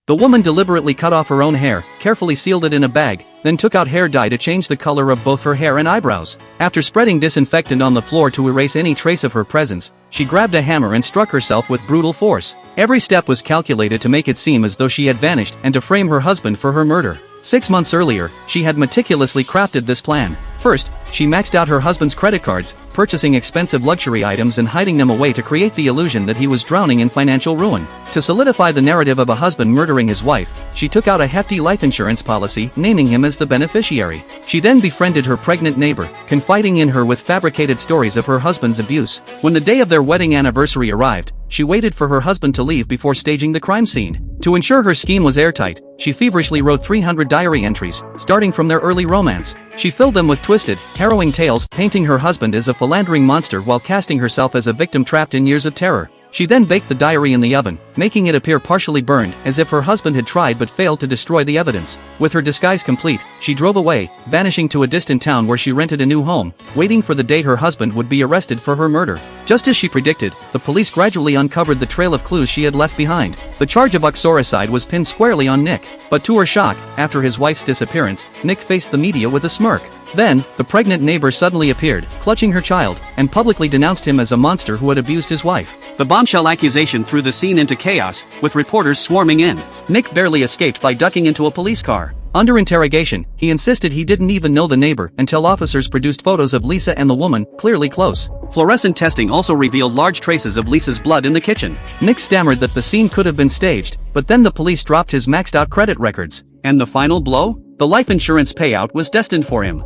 The woman deliberately cut off her own hair, carefully sealed it in a bag, then took out hair dye to change the color of both her hair and eyebrows. After spreading disinfectant on the floor to erase any trace of her presence, she grabbed a hammer and struck herself with brutal force. Every step was calculated to make it seem as though she had vanished and to frame her husband for her murder. 6 months earlier, she had meticulously crafted this plan. First, she maxed out her husband's credit cards, purchasing expensive luxury items and hiding them away to create the illusion that he was drowning in financial ruin. To solidify the narrative of a husband murdering his wife, she took out a hefty life insurance policy, naming him as the beneficiary. She then befriended her pregnant neighbor, confiding in her with fabricated stories of her husband's abuse. When the day of their wedding anniversary arrived, she waited for her husband to leave before staging the crime scene. To ensure her scheme was airtight, she feverishly wrote 300 diary entries, starting from their early romance. She filled them with twisted, harrowing tales, painting her husband as a philandering monster while casting herself as a victim trapped in years of terror. She then baked the diary in the oven, making it appear partially burned, as if her husband had tried but failed to destroy the evidence. With her disguise complete, she drove away, vanishing to a distant town where she rented a new home, waiting for the day her husband would be arrested for her murder. Just as she predicted, the police gradually uncovered the trail of clues she had left behind. The charge of uxoricide was pinned squarely on Nick, but to her shock, after his wife's disappearance, Nick faced the media with a smirk. Then, the pregnant neighbor suddenly appeared, clutching her child, and publicly denounced him as a monster who had abused his wife. The bombshell accusation threw the scene into chaos, with reporters swarming in. Nick barely escaped by ducking into a police car. Under interrogation, he insisted he didn't even know the neighbor until officers produced photos of Lisa and the woman, clearly close. Fluorescent testing also revealed large traces of Lisa's blood in the kitchen. Nick stammered that the scene could have been staged, but then the police dropped his maxed-out credit records. And the final blow? The life insurance payout was destined for him.